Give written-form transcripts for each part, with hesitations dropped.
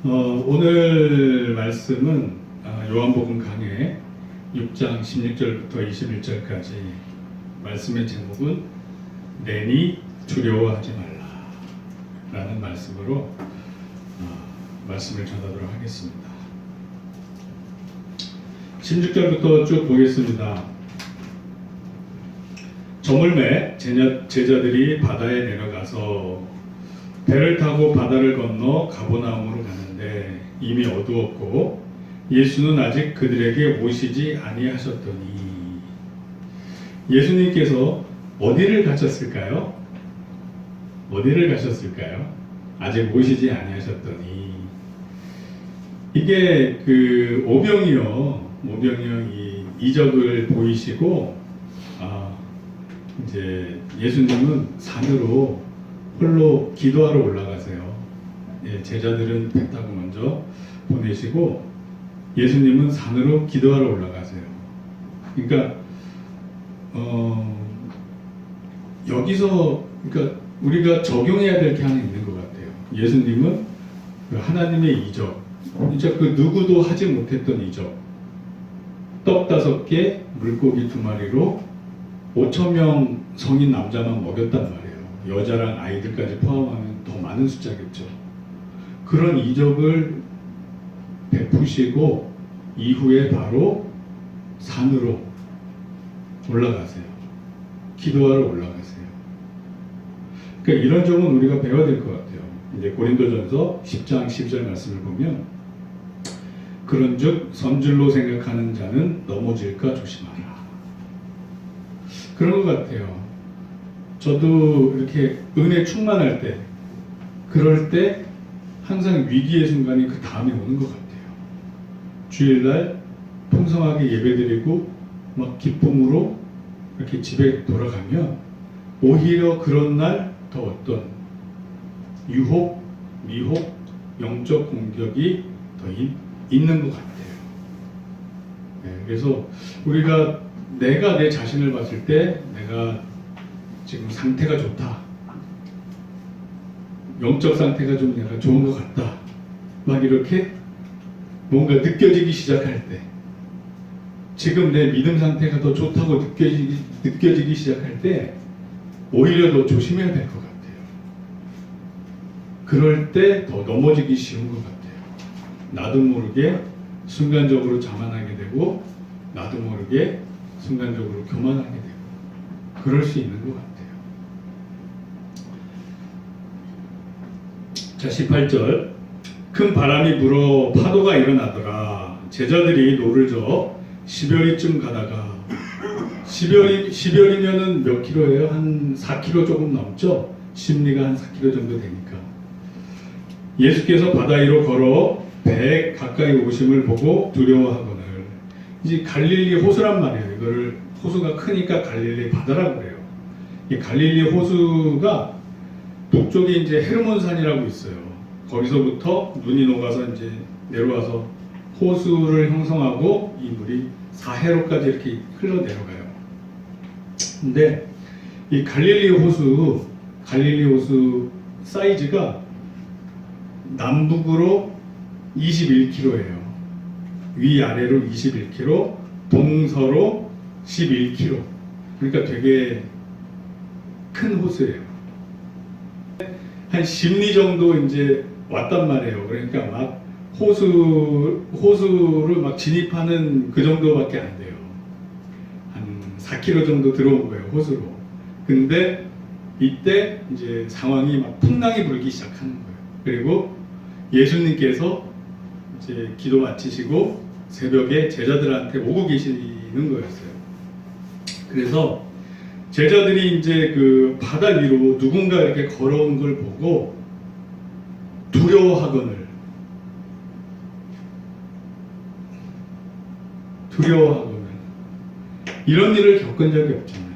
오늘 말씀은 요한복음 강해 6장 16절부터 21절까지 말씀의 제목은 내니 두려워하지 말라 라는 말씀으로 말씀을 전하도록 하겠습니다. 16절부터 쭉 보겠습니다. 저물매 제자들이 바다에 내려가서 배를 타고 바다를 건너 가버나움으로 가는데 이미 어두웠고 예수는 아직 그들에게 오시지 아니하셨더니 예수님께서 어디를 가셨을까요? 어디를 가셨을까요? 아직 오시지 아니하셨더니 이게 오병이어 이 이적을 보이시고 이제 예수님은 산으로 홀로 기도하러 올라가세요. 제자들은 배 타고 먼저 보내시고 예수님은 산으로 기도하러 올라가세요. 그러니까 여기서 우리가 적용해야 될 게 하나 있는 것 같아요. 예수님은 하나님의 이적, 진짜 누구도 하지 못했던 이적, 떡 5개, 물고기 2마리로 5,000명 성인 남자만 먹였단 말이에요. 여자랑 아이들까지 포함하면 더 많은 숫자겠죠. 그런 이적을 베푸시고 이후에 바로 산으로 올라가세요. 기도하러 올라가세요. 그러니까 이런 점은 우리가 배워야 될 것 같아요. 이제 고린도전서 10장 10절 말씀을 보면 그런즉 선줄로 생각하는 자는 넘어질까 조심하라. 그런 것 같아요. 저도 이렇게 은혜 충만할 때, 그럴 때 항상 위기의 순간이 그 다음에 오는 것 같아요. 주일날 풍성하게 예배드리고 막 기쁨으로 이렇게 집에 돌아가면 오히려 그런 날 더 어떤 유혹, 미혹, 영적 공격이 더 있는 것 같아요. 그래서 우리가 내가 내 자신을 봤을 때 내가 지금 상태가 좋다, 영적 상태가 좀 내가 좋은 것 같다, 막 이렇게 뭔가 느껴지기 시작할 때, 지금 내 믿음 상태가 더 좋다고 느껴지기 시작할 때 오히려 더 조심해야 될 것 같아요. 그럴 때 더 넘어지기 쉬운 것 같아요. 나도 모르게 순간적으로 자만하게 되고 나도 모르게 순간적으로 교만하게 되고 그럴 수 있는 것 같아요. 자, 18절. 큰 바람이 불어 파도가 일어나더라. 제자들이 노를 저 10여리쯤 가다가 10여리면은 몇 킬로예요? 한 4킬로 조금 넘죠? 심리가 한 4킬로 정도 되니까 예수께서 바다 위로 걸어 배에 가까이 오심을 보고 두려워하거늘. 이제 갈릴리 호수란 말이에요. 이거를 호수가 크니까 갈릴리 바다라고 그래요. 이 갈릴리 호수가 북쪽에 이제 헤르몬산이라고 있어요. 거기서부터 눈이 녹아서 이제 내려와서 호수를 형성하고 이 물이 사해로까지 이렇게 흘러내려가요. 근데 이 갈릴리 호수 사이즈가 남북으로 21km예요. 위아래로 21km, 동서로 11km. 그러니까 되게 큰 호수예요. 한 10리 정도 이제 왔단 말이에요. 그러니까 막 호수를 막 진입하는 그 정도밖에 안 돼요. 한 4km 정도 들어온 거예요, 호수로. 근데 이때 이제 상황이 막 풍랑이 불기 시작하는 거예요. 그리고 예수님께서 이제 기도 마치시고 새벽에 제자들한테 오고 계시는 거였어요. 그래서 제자들이 이제 그 바다 위로 누군가 이렇게 걸어온 걸 보고 두려워하거늘 이런 일을 겪은 적이 없잖아요.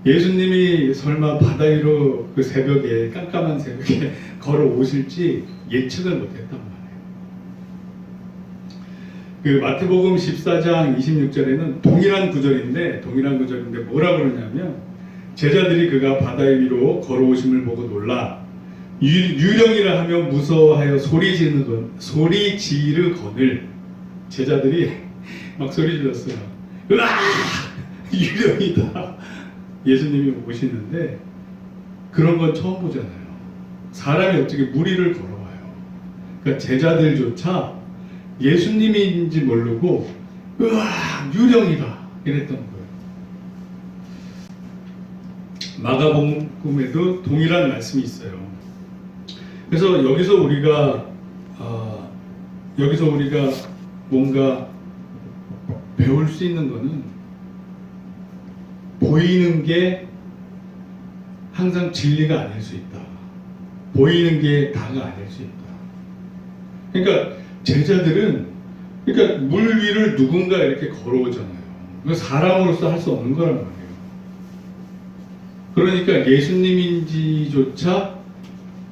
예수님이 설마 바다 위로 그 새벽에 깜깜한 새벽에 걸어 오실지 예측을 못했단 말이에요. 그 마태복음 14장 26절에는 동일한 구절인데 뭐라 그러냐면 제자들이 그가 바다 위로 걸어오심을 보고 놀라 유령이라 하면 무서워하여 소리 지르거늘 제자들이 막 소리 질렀어요. 으아! 유령이다. 예수님이 오시는데 그런 건 처음 보잖아요. 사람이 어떻게 무리를 걸어와요. 그러니까 제자들조차 예수님인지 모르고 으아! 유령이다 이랬던 거예요. 마가복음에도 동일한 말씀이 있어요. 그래서 여기서 우리가 뭔가 배울 수 있는 거는 보이는 게 항상 진리가 아닐 수 있다. 보이는 게 다가 아닐 수 있다. 그러니까 제자들은 물 위를 누군가 이렇게 걸어오잖아요. 사람으로서 할 수 없는 거란 말이에요. 그러니까 예수님인지조차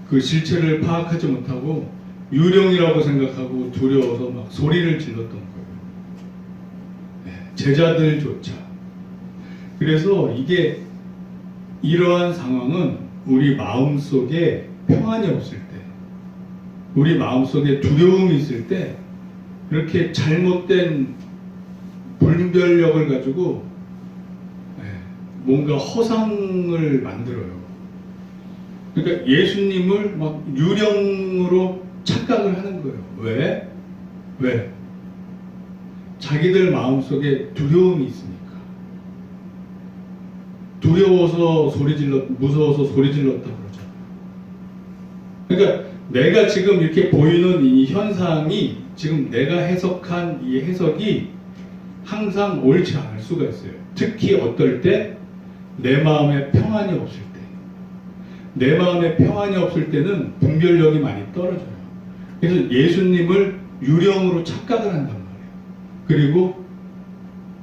그 실체를 파악하지 못하고 유령이라고 생각하고 두려워서 막 소리를 질렀던 거예요. 제자들조차. 그래서 이러한 상황은 우리 마음속에 평안이 없을 때, 우리 마음속에 두려움이 있을 때 이렇게 잘못된 분별력을 가지고 뭔가 허상을 만들어요. 그러니까 예수님을 막 유령으로 착각을 하는 거예요. 왜? 자기들 마음속에 두려움이 있으니까. 무서워서 소리 질렀다 그러잖아요. 그러니까 내가 지금 이렇게 보이는 이 현상이 지금 내가 해석한 이 해석이 항상 옳지 않을 수가 있어요. 특히 어떨 때 내 마음에 평안이 없을 때. 내 마음에 평안이 없을 때는 분별력이 많이 떨어져요. 그래서 예수님을 유령으로 착각을 한단 말이에요. 그리고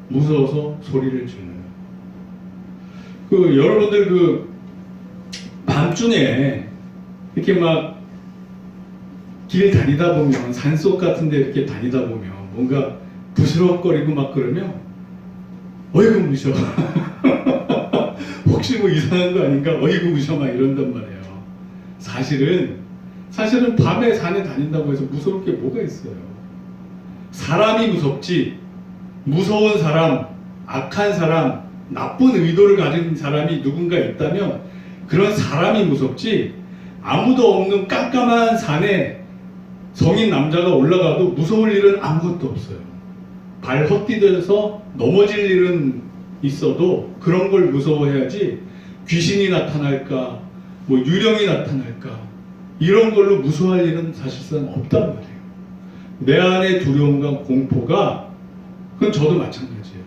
무서워서 소리를 질러요. 여러분들 밤중에 이렇게 막 길 다니다 보면 산속 같은데 이렇게 다니다 보면 뭔가 부스럭거리고 막 그러면 어이구 무셔. 혹시 뭐 이상한 거 아닌가? 어이구 무셔 막 이런단 말이에요. 사실은 밤에 산에 다닌다고 해서 무서울 게 뭐가 있어요. 사람이 무섭지 무서운 사람, 악한 사람, 나쁜 의도를 가진 사람이 누군가 있다면 그런 사람이 무섭지 아무도 없는 깜깜한 산에 성인 남자가 올라가도 무서울 일은 아무것도 없어요. 발 헛디뎌서 넘어질 일은 있어도 그런 걸 무서워해야지 귀신이 나타날까 뭐 유령이 나타날까 이런 걸로 무서워할 일은 사실상 없단 말이에요. 내 안의 두려움과 공포가 그건 저도 마찬가지예요.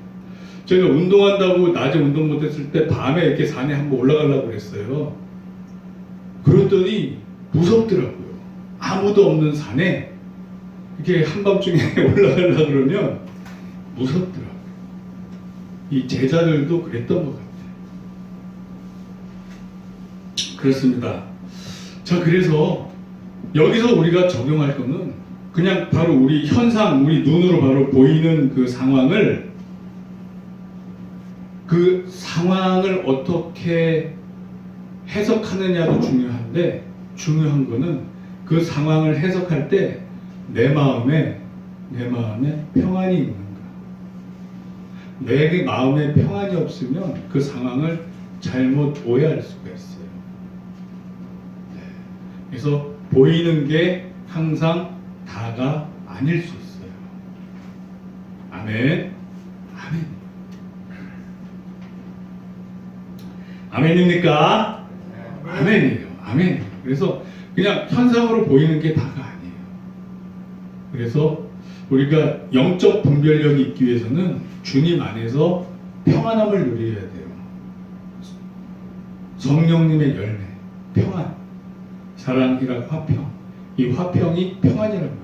제가 운동한다고 낮에 운동 못했을 때 밤에 이렇게 산에 한번 올라가려고 그랬어요. 그랬더니 무섭더라고요. 아무도 없는 산에 이렇게 한밤중에 올라가려고 그러면 무섭더라고요. 이 제자들도 그랬던 것 같아요. 그렇습니다. 자, 그래서 여기서 우리가 적용할 거는 그냥 바로 우리 현상, 우리 눈으로 바로 보이는 그 상황을 어떻게 해석하느냐도 중요한데 중요한 거는 그 상황을 해석할 때 내 마음에 평안이 있는가. 내 마음에 평안이 없으면 그 상황을 잘못 오해할 수가 있어요. 그래서 보이는 게 항상 다가 아닐 수 있어요. 아멘. 아멘. 아멘입니까? 아멘이에요. 아멘. 그래서 그냥 현상으로 보이는 게 다가 아니에요. 그래서 우리가 영적 분별력이 있기 위해서는 주님 안에서 평안함을 누려야 돼요. 성령님의 열매, 평안, 사랑, 희락, 화평. 이 화평이 평안이란 말이에요.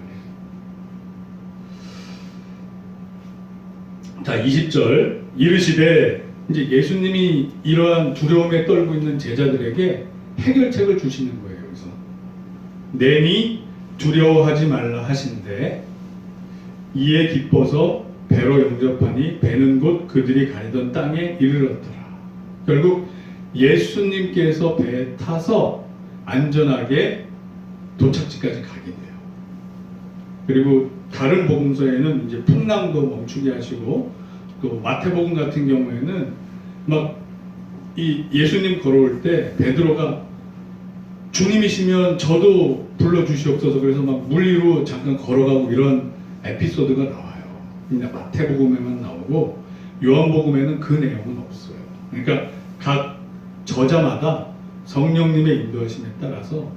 자, 20절 이르시되 이제 예수님이 이러한 두려움에 떨고 있는 제자들에게 해결책을 주시는 거예요. 그래서 내니 두려워하지 말라 하신대 이에 기뻐서 배로 영접하니 배는 곧 그들이 가리던 땅에 이르렀더라. 결국 예수님께서 배에 타서 안전하게 도착지까지 가게 돼요. 그리고 다른 복음서에는 이제 풍랑도 멈추게 하시고, 또 마태복음 같은 경우에는 막 이 예수님 걸어올 때 베드로가 주님이시면 저도 불러주시옵소서, 그래서 막 물 위로 잠깐 걸어가고 이런 에피소드가 나와요. 근데 마태복음에만 나오고 요한복음에는 그 내용은 없어요. 그러니까 각 저자마다 성령님의 인도하심에 따라서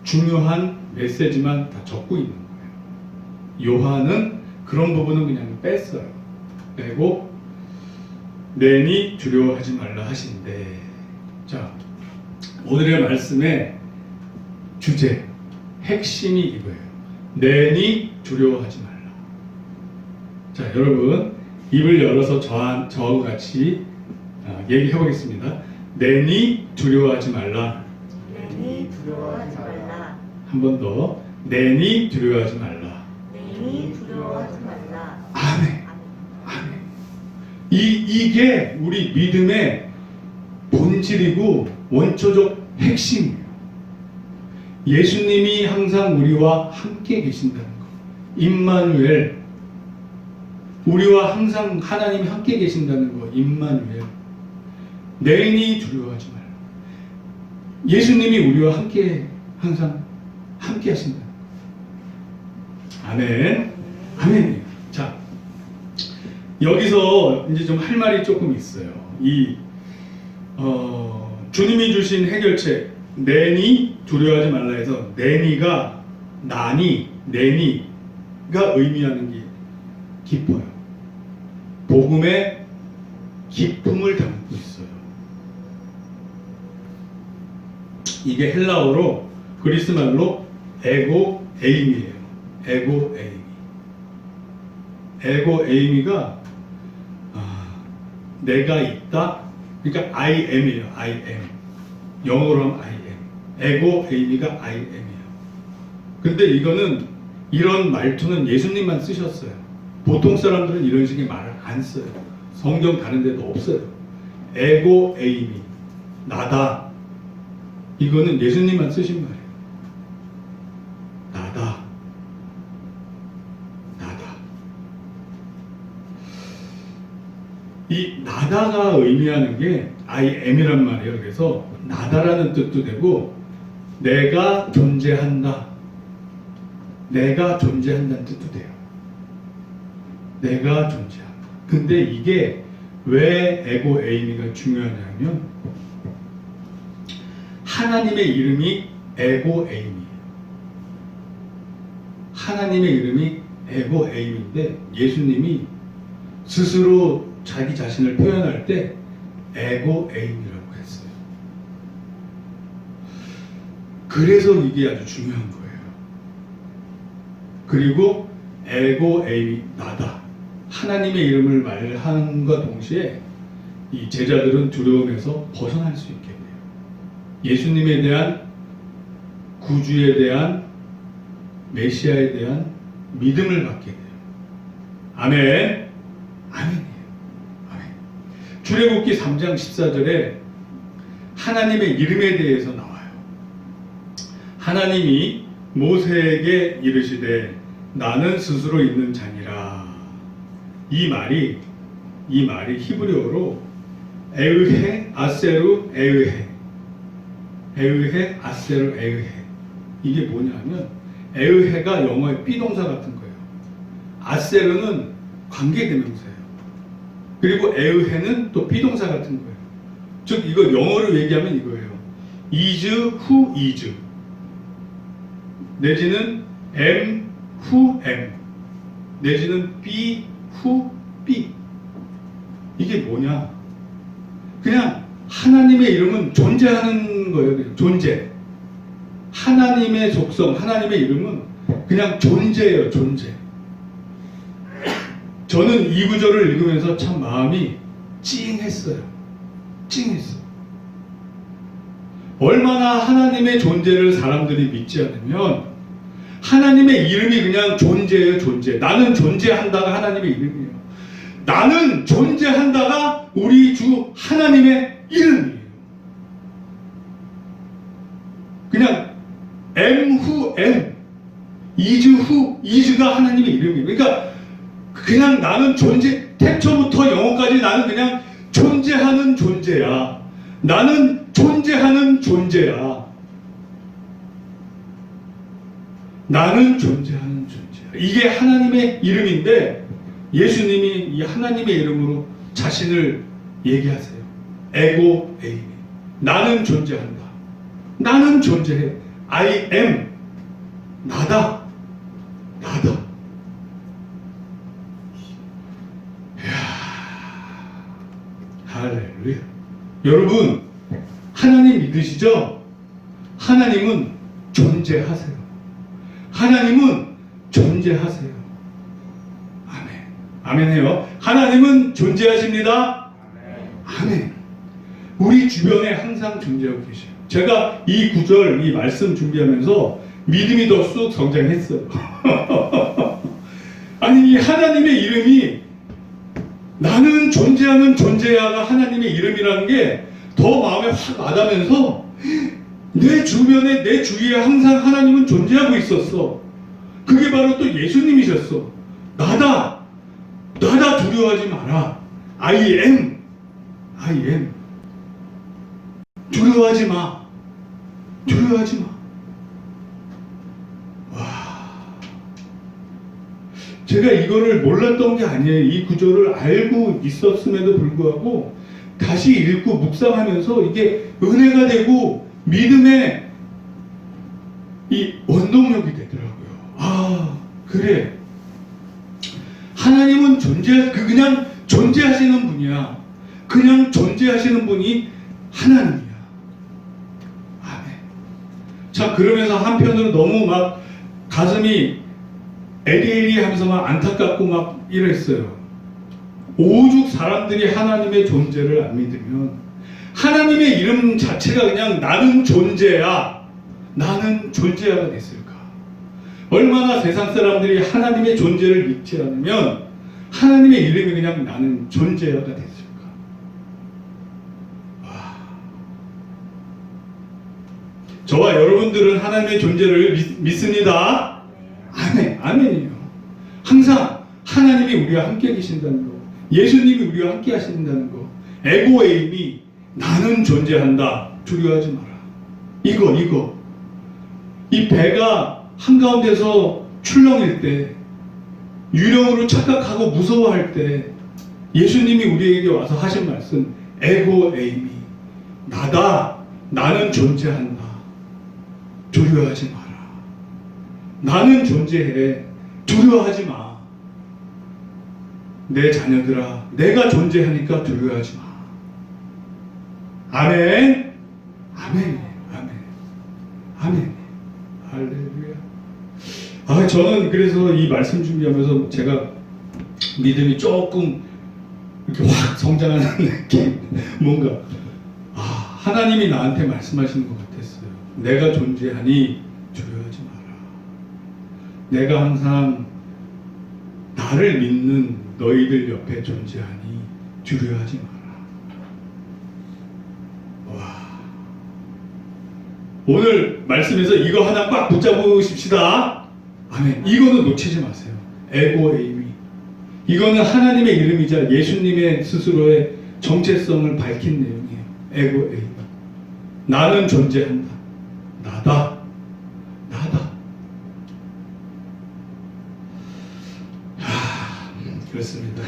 중요한 메시지만 다 적고 있는 거예요. 요한은 그런 부분은 그냥 뺐어요. 빼고 내니 두려워하지 말라 하신대. 자, 오늘의 말씀의 주제, 핵심이 이거예요. 내니 두려워하지 말라. 자, 여러분 입을 열어서 저하고 같이 얘기해 보겠습니다. 내니 두려워하지 말라. 내니 두려워하지 말라. 한 번 더. 내니 두려워하지 말라. 내니 두려워하지 말라. 아멘. 아멘. 이게 우리 믿음의 본질이고 원초적 핵심이에요. 예수님이 항상 우리와 함께 계신다는 거. 임마누엘. 우리와 항상 하나님이 함께 계신다는 거. 임마누엘. 내니 두려워하지 말라. 예수님이 우리와 함께 항상 함께 하신다. 아멘. 아멘. 자, 여기서 이제 좀 할 말이 조금 있어요. 주님이 주신 해결책 내니 두려워하지 말라 해서 내니가 나니 내니가 의미하는 게 깊어요. 복음의 기쁨을 담고 있어요. 이게 헬라어로 그리스말로 에고 에이미예요. 에고 에이미. 에고 에이미가 내가 있다. 그러니까 I am이에요. I am. 영어로 하면 I am. 에고 에이미가 I am이에요. 근데 이거는 이런 말투는 예수님만 쓰셨어요. 보통 사람들은 이런 식의 말을 안 써요. 성경 다른 데도 없어요. 에고 에이미. 나다. 이거는 예수님만 쓰신 말이에요. 나다. 나다. 이 나다가 의미하는 게 I am이란 말이에요. 그래서 나다라는 뜻도 되고 내가 존재한다. 내가 존재한다는 뜻도 돼요. 내가 존재한다. 근데 이게 왜 에고 에이미가 중요하냐면 하나님의 이름이 에고 에이미예요. 하나님의 이름이 에고 에이미인데 예수님이 스스로 자기 자신을 표현할 때 에고 에이미라고 했어요. 그래서 이게 아주 중요한 거예요. 그리고 에고 에이미 나다. 하나님의 이름을 말함과 동시에 이 제자들은 두려움에서 벗어날 수 있게 돼요. 예수님에 대한 구주에 대한 메시아에 대한 믿음을 갖게 돼요. 아멘. 아멘이에요. 아멘. 출애굽기 3장 14절에 하나님의 이름에 대해서 나와요. 하나님이 모세에게 이르시되 나는 스스로 있는 자니라. 이 말이 히브리어로 에으헤 아세루 에으헤 아세루 에으헤. 이게 뭐냐면 에으헤가 영어의 비동사 같은 거예요. 아세르는 관계대명사예요. 그리고 에으헤는 또 비동사 같은 거예요. 즉 이거 영어로 얘기하면 이거예요. is, who is 내지는 am, who am 내지는 be, who be. 이게 뭐냐? 그냥 하나님의 이름은 존재하는 거예요. 그냥 존재. 하나님의 속성, 하나님의 이름은 그냥 존재예요. 존재. 저는 이 구절을 읽으면서 참 마음이 찡했어요. 찡했어요. 얼마나 하나님의 존재를 사람들이 믿지 않으면 하나님의 이름이 그냥 존재예요. 존재. 나는 존재한다가 하나님의 이름이에요. 나는 존재한다가 우리 주 하나님의 이름이에요. 그냥 M 후 M, 이즈 후 이즈가 하나님의 이름이에요. 그러니까 그냥 나는 태초부터 영혼까지 나는 그냥 존재하는 존재야. 나는 존재하는 존재야. 나는 존재하는 존재야. 이게 하나님의 이름인데 예수님이 이 하나님의 이름으로 자신을 얘기하세요. 에고 에이미. 나는 존재한다. 나는 존재해. I am. 나다. 나다. 이야. 할렐루야. 여러분, 하나님 믿으시죠? 하나님은 존재하세요. 하나님은 존재하세요. 아멘. 아멘 해요. 하나님은 존재하십니다. 아멘. 우리 주변에 항상 존재하고 계셔요. 제가 이 구절, 이 말씀 준비하면서 믿음이 더 쑥 성장했어요. 아니, 이 하나님의 이름이 나는 존재하는 존재야가 하나님의 이름이라는 게 더 마음에 확 와닿으면서 내 주변에, 내 주위에 항상 하나님은 존재하고 있었어. 그게 바로 또 예수님이셨어. 나다. 나다. 두려워하지 마라. I am. I am. 두려워하지 마. 두려워하지 마. 와. 제가 이거를 몰랐던 게 아니에요. 이 구절을 알고 있었음에도 불구하고 다시 읽고 묵상하면서 이게 은혜가 되고 믿음의 이 원동력이 되더라고요. 아, 그래. 하나님은 그냥 존재하시는 분이야. 그냥 존재하시는 분이 하나님이야. 아멘. 자, 그러면서 한편으로 너무 막 가슴이 에리에리 하면서 막 안타깝고 막 이랬어요. 오죽 사람들이 하나님의 존재를 안 믿으면 하나님의 이름 자체가 그냥 나는 존재야. 나는 존재야가 됐을까? 얼마나 세상 사람들이 하나님의 존재를 믿지 않으면 하나님의 이름이 그냥 나는 존재야가 됐을까? 와. 저와 여러분들은 하나님의 존재를 믿습니다. 아멘, 아멘이에요. 항상 하나님이 우리와 함께 계신다는 거, 예수님이 우리와 함께 하신다는 거, 에고에임이 나는 존재한다. 두려워하지 마라. 이거. 이 배가 한가운데서 출렁일 때, 유령으로 착각하고 무서워할 때, 예수님이 우리에게 와서 하신 말씀, 에고에임이 나다. 나는 존재한다. 두려워하지 마라. 나는 존재해. 두려워하지 마. 내 자녀들아, 내가 존재하니까 두려워하지 마. 아멘. 아멘. 아멘. 아멘. 할렐루야. 아, 저는 그래서 이 말씀 준비하면서 제가 믿음이 조금 이렇게 확 성장하는 느낌. 뭔가 하나님이 나한테 말씀하시는 것 같았어요. 내가 존재하니 두려워하지 마라. 내가 항상 나를 믿는 너희들 옆에 존재하니 두려워하지 마라. 와. 오늘 말씀에서 이거 하나 꽉 붙잡으십시다. 아멘. 이거는 놓치지 마세요. 에고에임이. 이거는 하나님의 이름이자 예수님의 스스로의 정체성을 밝힌 내용이에요. 에고에임. 나는 존재한다. 나다. 나다. 그렇습니다.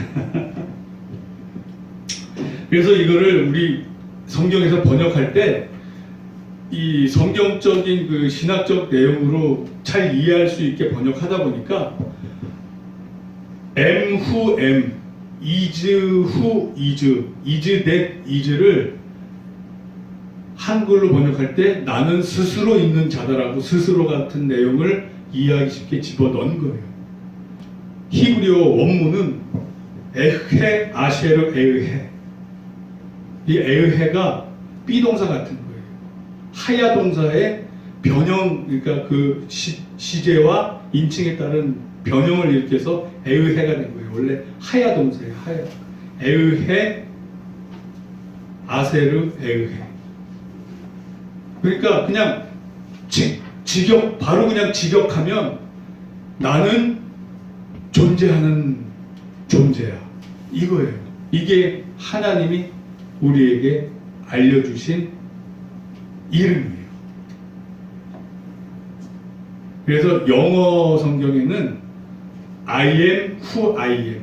그래서 이거를 우리 성경에서 번역할 때 이 성경적인 그 신학적 내용으로 잘 이해할 수 있게 번역하다 보니까 M 후 M, is 후 is, is that is를 한글로 번역할 때 나는 스스로 있는 자다라고 스스로 같은 내용을 이해하기 쉽게 집어넣은 거예요. 히브리어 원문은 에헤 아쉐르 에헤. 이 에헤가 비동사 같은 거예요. 하야 동사의 변형, 그러니까 그 시제와 인칭에 따른 변형을 일으켜서 에헤가 된 거예요. 원래 하야 동사예요. 하야. 에헤 아세르 에헤. 그러니까 그냥 바로 그냥 직역하면 나는 존재하는 존재야. 이거예요. 이게 하나님이 우리에게 알려주신 이름이에요. 그래서 영어 성경에는 I am who I am.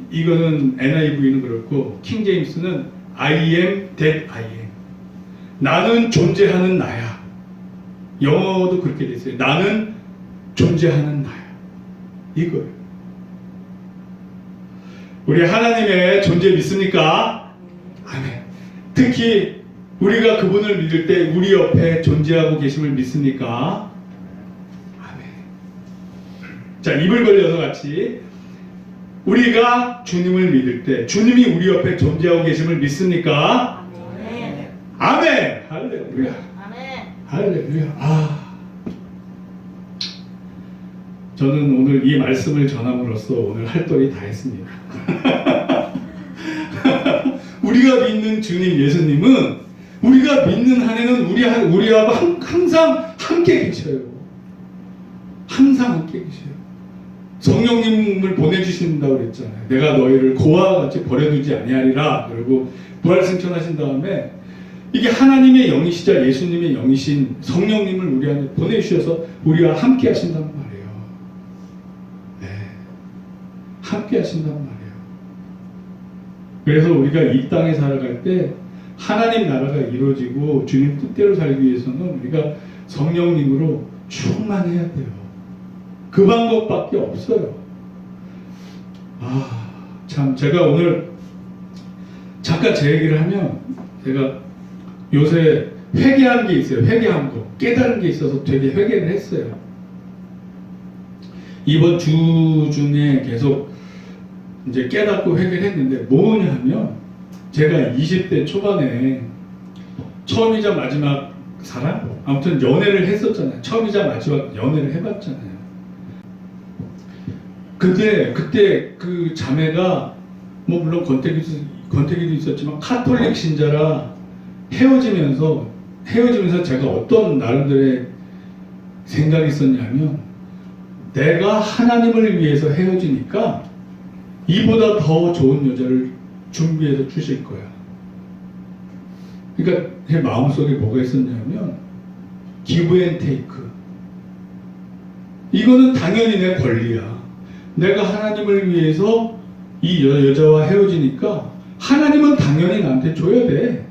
이거는 NIV는 그렇고 킹 제임스는 I am that I am. 나는 존재하는 나야. 영어도 그렇게 돼 있어요. 나는 존재하는 나야. 이거예요. 우리 하나님의 존재 믿습니까? 아멘. 특히 우리가 그분을 믿을 때 우리 옆에 존재하고 계심을 믿습니까? 아멘. 자, 입을 벌려서 같이 우리가 주님을 믿을 때 주님이 우리 옆에 존재하고 계심을 믿습니까? 아멘. 아멘. 할렐루야. 아멘. 할렐루야. 저는 오늘 이 말씀을 전함으로써 오늘 활동이 다 했습니다. 우리가 믿는 주님 예수님은 우리가 믿는 한에는 우리와 항상 함께 계셔요. 항상 함께 계셔요. 성령님을 보내주신다고 그랬잖아요. 내가 너희를 고아와 같이 버려두지 아니하리라. 그리고 부활승천하신 다음에 이게 하나님의 영이시자 예수님의 영이신 성령님을 우리 안에 보내주셔서 우리와 함께 하신단 말이에요. 네, 함께 하신단 말이에요. 그래서 우리가 이 땅에 살아갈 때 하나님 나라가 이루어지고 주님 뜻대로 살기 위해서는 우리가 성령님으로 충만해야 돼요. 그 방법밖에 없어요. 참 제가 오늘 잠깐 제 얘기를 하면 제가 요새 회개한 게 있어요. 회개한 거. 깨달은 게 있어서 되게 회개를 했어요. 이번 주 중에 계속 이제 깨닫고 회개를 했는데 뭐냐 하면 제가 20대 초반에 처음이자 마지막 사랑? 아무튼 연애를 했었잖아요. 처음이자 마지막 연애를 해봤잖아요. 그때 그 자매가 뭐 물론 권태기도 있었지만 카톨릭 신자라 헤어지면서 제가 어떤 나름대로의 생각이 있었냐면 내가 하나님을 위해서 헤어지니까 이보다 더 좋은 여자를 준비해서 주실 거야. 그러니까 제 마음속에 뭐가 있었냐면 give and take. 이거는 당연히 내 권리야. 내가 하나님을 위해서 이 여자와 헤어지니까 하나님은 당연히 나한테 줘야 돼.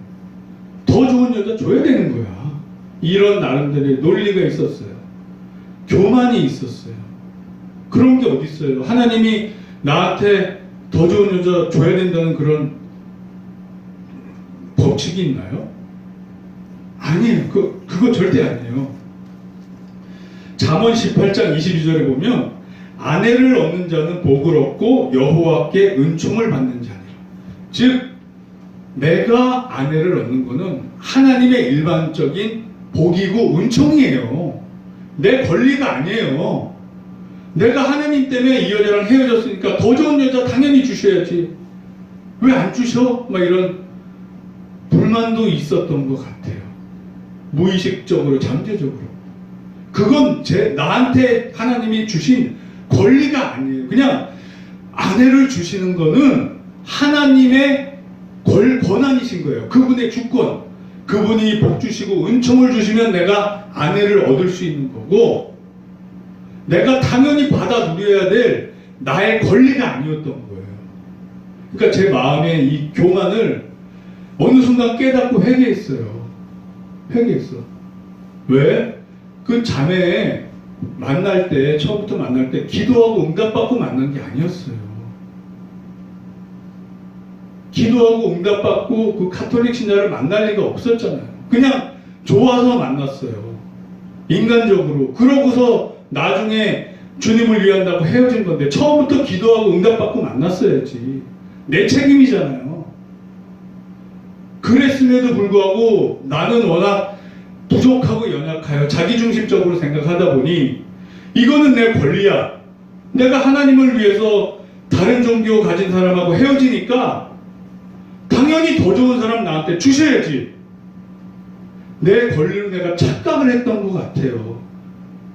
더 좋은 여자 줘야 되는 거야. 이런 나름대로의 논리가 있었어요. 교만이 있었어요. 그런 게 어디 있어요. 하나님이 나한테 더 좋은 여자 줘야 된다는 그런 법칙이 있나요? 아니에요. 그거 절대 아니에요. 잠언 18장 22절에 보면 아내를 얻는 자는 복을 얻고 여호와께 은총을 받는 자니라. 즉 내가 아내를 얻는 것은 하나님의 일반적인 복이고 은총이에요. 내 권리가 아니에요. 내가 하나님 때문에 이 여자랑 헤어졌으니까 더 좋은 여자 당연히 주셔야지. 왜 안 주셔? 막 이런 불만도 있었던 것 같아요. 무의식적으로, 잠재적으로. 그건 나한테 하나님이 주신 권리가 아니에요. 그냥 아내를 주시는 거는 하나님의 권한이신 거예요. 그분의 주권. 그분이 복 주시고 은총을 주시면 내가 아내를 얻을 수 있는 거고, 내가 당연히 받아 누려야 될 나의 권리가 아니었던 거예요. 그러니까 제 마음에 이 교만을 어느 순간 깨닫고 회개했어요. 회개했어. 왜? 그 자매 만날 때, 처음부터 만날 때 기도하고 응답받고 만난 게 아니었어요. 기도하고 응답받고 그 카톨릭 신자를 만날 리가 없었잖아요. 그냥 좋아서 만났어요. 인간적으로. 그러고서 나중에 주님을 위한다고 헤어진 건데 처음부터 기도하고 응답받고 만났어야지. 내 책임이잖아요. 그랬음에도 불구하고 나는 워낙 부족하고 연약하여 자기중심적으로 생각하다 보니 이거는 내 권리야. 내가 하나님을 위해서 다른 종교 가진 사람하고 헤어지니까 당연히 더 좋은 사람 나한테 주셔야지. 내 권리로 내가 착각을 했던 것 같아요.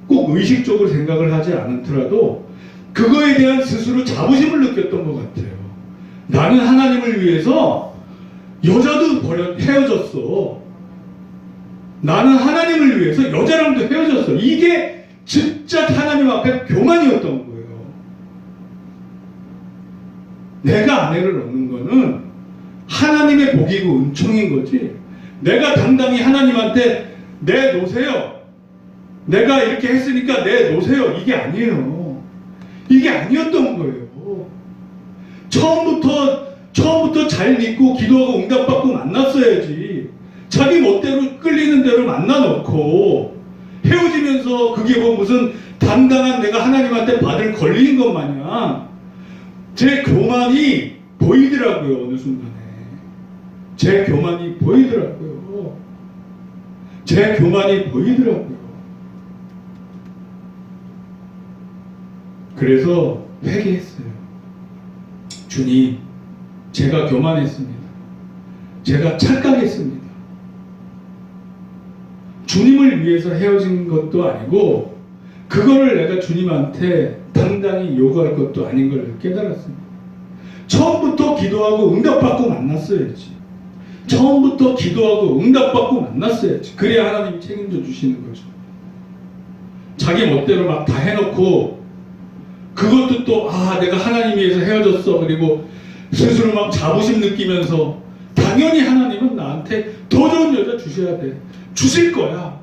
꼭 의식적으로 생각을 하지 않더라도 그거에 대한 스스로 자부심을 느꼈던 것 같아요. 나는 하나님을 위해서 여자도 헤어졌어. 나는 하나님을 위해서 여자랑도 헤어졌어. 이게 진짜 하나님 앞에 교만이었던 거예요. 내가 아내를 얻는 거는 하나님의 복이고 은총인 거지. 내가 당당히 하나님한테 내놓으세요. 내가 이렇게 했으니까 내놓으세요. 이게 아니에요. 이게 아니었던 거예요. 처음부터 잘 믿고 기도하고 응답받고 만났어야지. 자기 멋대로 끌리는 대로 만나놓고 헤어지면서 그게 뭐 무슨 당당한 내가 하나님한테 받을 권리인 것 마냥 제 교만이 보이더라고요. 어느 순간에 제 교만이 보이더라고요. 제 교만이 보이더라고요. 그래서 회개했어요. 주님, 제가 교만했습니다. 제가 착각했습니다. 주님을 위해서 헤어진 것도 아니고 그거를 내가 주님한테 당당히 요구할 것도 아닌 걸 깨달았습니다. 처음부터 기도하고 응답받고 만났어야지. 처음부터 기도하고 응답받고 만났어야지. 그래야 하나님이 책임져 주시는 거죠. 자기 멋대로 막 다 해놓고 그것도 또 내가 하나님 위해서 헤어졌어. 그리고 스스로 막 자부심 느끼면서 당연히 하나님은 나한테 더 좋은 여자 주셔야 돼. 주실 거야.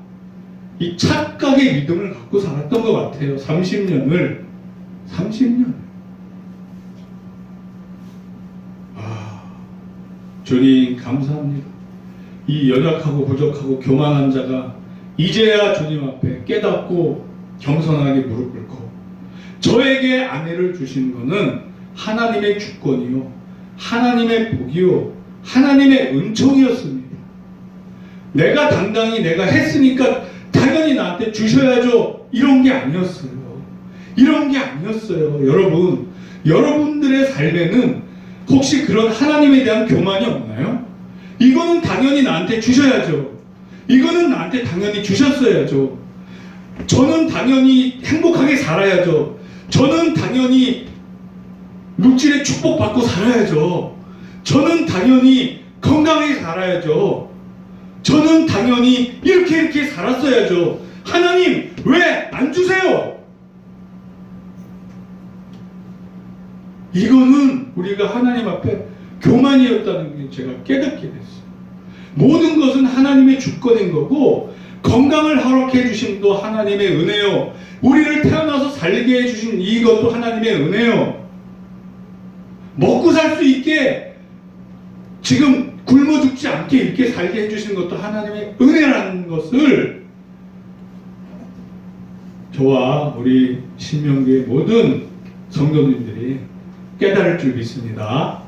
이 착각의 믿음을 갖고 살았던 것 같아요. 30년을. 주님 감사합니다. 이 연약하고 부족하고 교만한 자가 이제야 주님 앞에 깨닫고 겸손하게 무릎 꿇고 저에게 아내를 주신 것은 하나님의 주권이요, 하나님의 복이요, 하나님의 은총이었습니다. 내가 당당히 내가 했으니까 당연히 나한테 주셔야죠. 이런 게 아니었어요. 이런 게 아니었어요. 여러분들의 삶에는 혹시 그런 하나님에 대한 교만이 없나요? 이거는 당연히 나한테 주셔야죠. 이거는 나한테 당연히 주셨어야죠. 저는 당연히 행복하게 살아야죠. 저는 당연히 물질의 축복받고 살아야죠. 저는 당연히 건강하게 살아야죠. 저는 당연히 이렇게 살았어야죠. 하나님 왜 안 주세요? 이거는 우리가 하나님 앞에 교만이었다는 게 제가 깨닫게 됐어요. 모든 것은 하나님의 주권인 거고 건강을 허락해 주심도 하나님의 은혜요. 우리를 태어나서 살게 해주신 이것도 하나님의 은혜요. 먹고 살 수 있게 지금 굶어 죽지 않게 이렇게 살게 해주신 것도 하나님의 은혜라는 것을 저와 우리 신명교의 모든 성도님들이 깨달을 줄 믿습니다.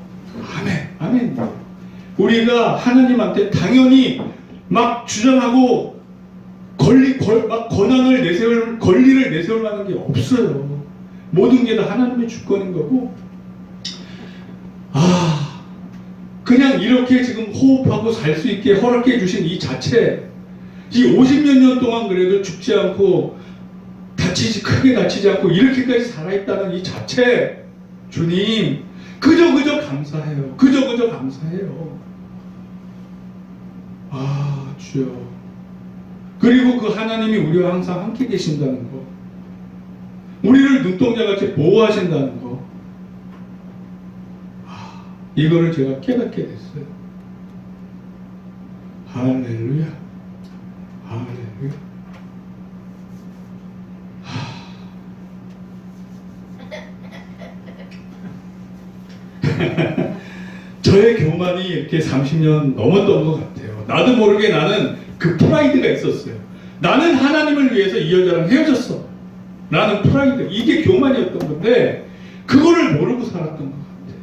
아멘. 우리가 하나님한테 당연히 막 주장하고 권한을 내세울, 권리를 내세울 만한 게 없어요. 모든 게 다 하나님의 주권인 거고, 그냥 이렇게 지금 호흡하고 살 수 있게 허락해 주신 이 자체, 이 50몇 년 동안 그래도 죽지 않고 크게 다치지 않고 이렇게까지 살아있다는 이 자체, 주님, 그저 감사해요. 그저 감사해요. 주여. 그리고 그 하나님이 우리와 항상 함께 계신다는 거, 우리를 눈동자같이 보호하신다는 거, 이거를 제가 깨닫게 됐어요. 할렐루야. 저의 교만이 이렇게 30년 넘었던 것 같아요. 나도 모르게 나는 그 프라이드가 있었어요. 나는 하나님을 위해서 이 여자랑 헤어졌어. 라는 프라이드. 이게 교만이었던 건데 그거를 모르고 살았던 것 같아요.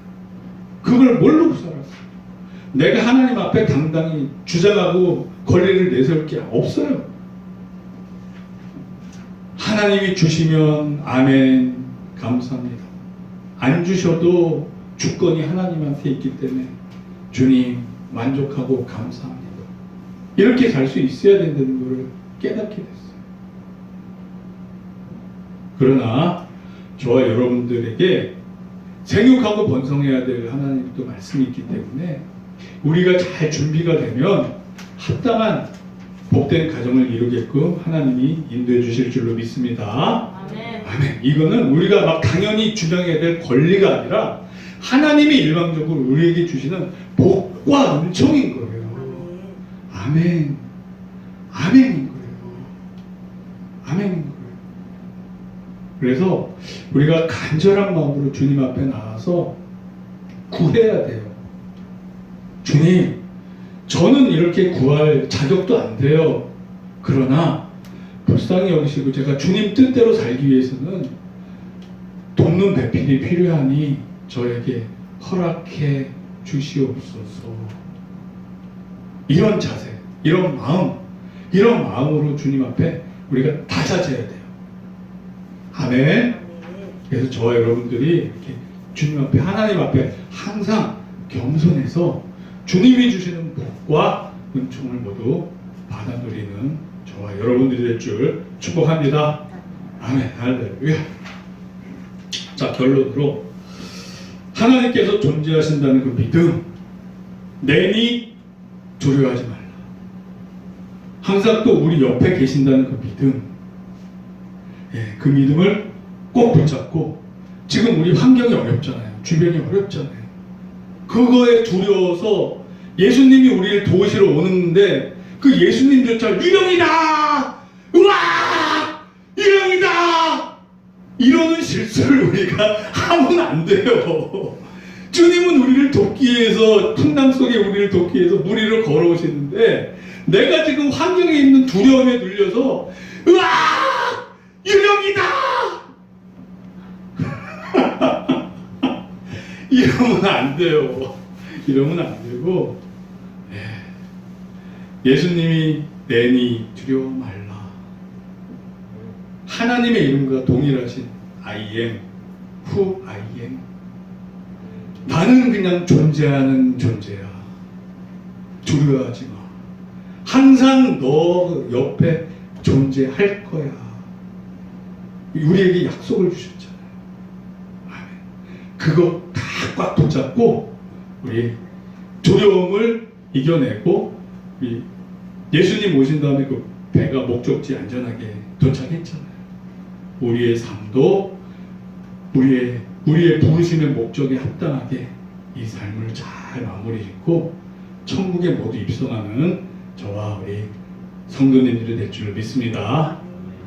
그걸 모르고 살았어요. 내가 하나님 앞에 당당히 주장하고 권리를 내세울 게 없어요. 하나님이 주시면 아멘, 감사합니다. 안 주셔도 주권이 하나님한테 있기 때문에 주님 만족하고 감사합니다. 이렇게 살 수 있어야 된다는 것을 깨닫게 됐어요. 그러나 저와 여러분들에게 생육하고 번성해야 될 하나님의 또 말씀이 있기 때문에 우리가 잘 준비가 되면 합당한 복된 가정을 이루게끔 하나님이 인도해 주실 줄로 믿습니다. 아멘. 아멘. 이거는 우리가 막 당연히 주장해야 될 권리가 아니라 하나님이 일방적으로 우리에게 주시는 복과 은총인 거예요. 아멘. 아멘인 거예요. 아멘인 거예요. 그래서 우리가 간절한 마음으로 주님 앞에 나와서 구해야 돼요. 주님, 저는 이렇게 구할 자격도 안 돼요. 그러나 불쌍히 여기시고 제가 주님 뜻대로 살기 위해서는 돕는 배필이 필요하니 저에게 허락해 주시옵소서. 이런 자세, 이런 마음으로 주님 앞에 우리가 다자져야 돼요. 아멘. 그래서 저와 여러분들이 이렇게 주님 앞에, 하나님 앞에 항상 겸손해서 주님이 주시는 복과 은총을 모두 받아 누리는 저와 여러분들이 될 줄 축복합니다. 아멘. 할렐루야. 자, 결론으로 하나님께서 존재하신다는 그 믿음, 내니 두려워하지 말라. 항상 또 우리 옆에 계신다는 그 믿음, 그 믿음을 꼭 붙잡고, 지금 우리 환경이 어렵잖아요. 주변이 어렵잖아요. 그거에 두려워서 예수님이 우리를 도우시러 오는데 그 예수님조차 유령이다! 우와! 유령이다! 이러는 실수를 우리가 하면 안 돼요. 주님은 우리를 돕기 위해서, 풍랑 속에 우리를 돕기 위해서 물 위를 걸어오시는데 내가 지금 환경에 있는 두려움에 눌려서 우와! 유령이다! 이러면 안 돼요. 이러면 안 되고, 예수님이 내니 두려워 말라. 하나님의 이름과 동일하신 I am, who I am. 나는 그냥 존재하는 존재야. 두려워하지 마. 항상 너 옆에 존재할 거야. 우리에게 약속을 주셨잖아요. 아멘. 그거 다 꽉 붙잡고 우리 두려움을 이겨내고, 우리 예수님 오신 다음에 그 배가 목적지 안전하게 도착했잖아요. 우리의 삶도 우리의 부르심의 목적에 합당하게 이 삶을 잘 마무리 짓고 천국에 모두 입성하는 저와 우리 성도님들이 될 줄 믿습니다.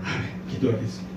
아멘. 기도하겠습니다.